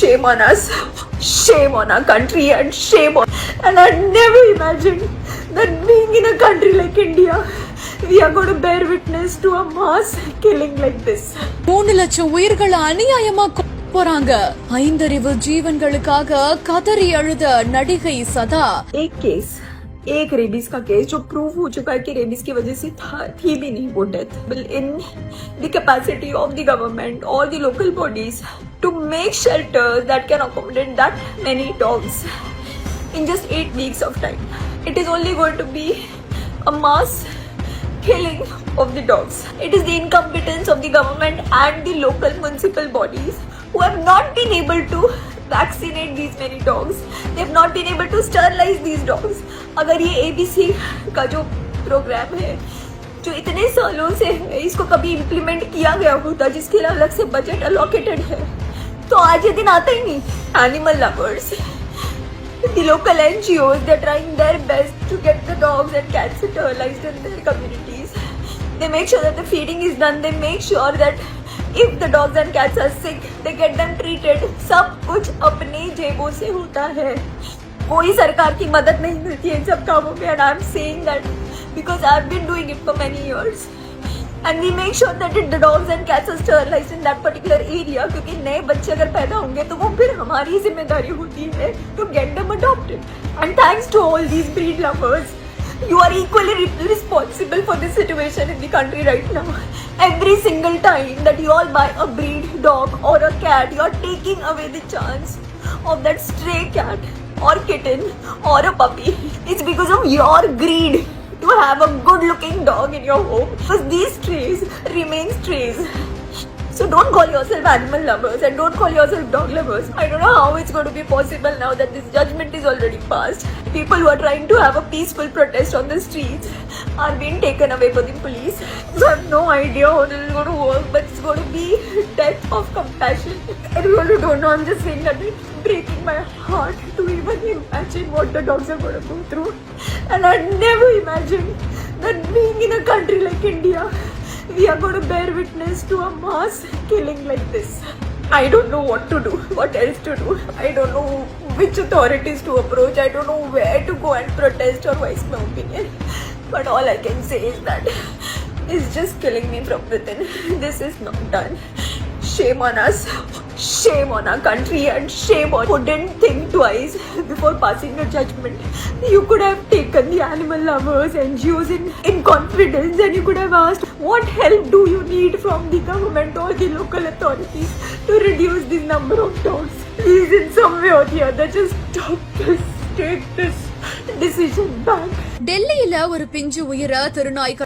Shame on us, shame on our country, and shame on. And I never imagined that being in a country like India, we are going to bear witness to a mass killing like this. 3 லட்சம் உயிர்களை அநியாயமா போறாங்க. 5 அறிவு ஜீவன்களுக்காக கதறி அழுத நடிகை சதா. एक रेबीज का केस जो प्रूव हो चुका है कि रेबीज की वजह से थी भी नहीं वो death. In the capacity of the government और the local bodies to make shelters that can accommodate that many dogs in just 8 weeks of time. It is only going to be a mass killing of the dogs. It is the incompetence of the government and the local municipal bodies who have not been able to vaccinate these many dogs. They have not been able to sterilize these dogs. अगर ये ABC का जो programme है जो इतने सालों से है इसको कभी इम्प्लीमेंट किया गया होता जिसके लिए अलग से बजट अलोकेटेड है तो आज ये दिन आता ही नहीं. Animal lovers, the local NGOs, they're trying their best to get the dogs and cats sterilized in their communities. They make sure that the feeding is done. They make sure that if the dogs and cats are sick, they get them treated. सब कुछ अपने जेबों से होता है. कोई सरकार की मदद नहीं मिलती है इन सब कामों में. And I'm saying that because I've been doing it for many years. And we make sure that the dogs and cats are sterilized in that particular area. क्योंकि नए बच्चे अगर पैदा होंगे तो वो फिर हमारी जिम्मेदारी होती है to get them adopted. And thanks to all these breed lovers, you are equally responsible for this situation in the country right now. Every single time that you all buy a breed dog or a cat, you are taking away the chance of that stray cat or kitten or a puppy. It's because of your greed to have a good looking dog in your home because these strays remain strays. So don't call yourself animal lovers and don't call yourself dog lovers. I don't know how it's going to be possible now that this judgment is already passed. People who are trying to have a peaceful protest on the streets are being taken away by the police. So I have no idea how this is going to work, but it's going to be death of compassion. I really don't know. I'm just saying that it's breaking my heart to even imagine what the dogs are going to go through. And I never imagined that being in a country like India, we are going to bear witness to a mass killing like this. I don't know what to do, what else to do. I don't know which authorities to approach. I don't know where to go and protest or voice my opinion. But all I can say is that it's just killing me from within. This is not done. Shame on us, shame on our country, and shame on who didn't think twice before passing a judgment. You could have taken the animal lovers, NGOs in confidence, and you could have asked, what help do you need from the government or the local authorities to reduce the number of dogs? Please, in some way or the other, just stop this, take this decision back. டெல்லியில ஒரு பிஞ்சு உயிரை திருநாய்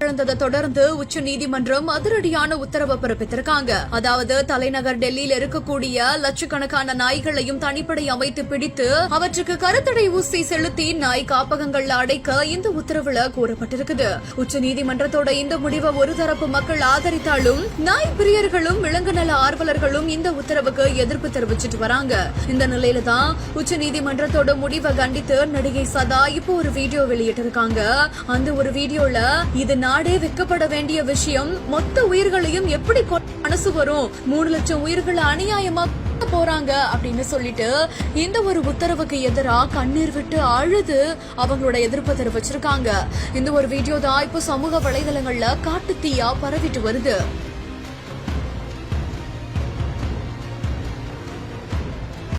இழந்ததை தொடர்ந்து உச்ச நீதிமன்றம் அதிரடியான உத்தரவு பிறப்பித்திருக்காங்க. அதாவது தலைநகர் டெல்லியில் இருக்கக்கூடிய லட்சக்கணக்கான நாய்களையும் தனிப்படை அமைத்து பிடித்து அவற்றுக்கு கருத்தடை ஊசி செலுத்தி நாய் காப்பகங்கள்ல அடைக்க இந்த உத்தரவுல கூறப்பட்டிருக்குது. உச்ச நீதிமன்றத்தோட இந்த முடிவை ஒரு தரப்பு மக்கள் ஆதரித்தாலும் நாய் பிரியர்களும் விலங்கு நல ஆர்வலர்களும் இந்த உத்தரவுக்கு எதிர்ப்பு தெரிவிச்சிட்டு வராங்க. இந்த நிலையில தான் உச்ச நீதிமன்றத்தோட முடிவை கண்டித்து நடிகை சதா இப்போ ஒரு வீடியோ வெளியிட்டிருக்காங்க. அந்த ஒரு வீடியோல இது நாடே வெக்கப்பட வேண்டிய விஷயம், மொத்த உயிர்களையும் எப்படி மனசு வரும், 3 லட்சம் உயிர்களை அநியாயமா போறாங்க அப்படின்னு சொல்லிட்டு இந்த ஒரு உத்தரவுக்கு எதிரா கண்ணீர் விட்டு அழுது அவங்களோட எதிர்ப்பு தெரிவிச்சிருக்காங்க. இந்த ஒரு வீடியோ தான் இப்போ சமூக வலைதளங்கள்ல காட்டு தீயா பரவிட்டு வருது.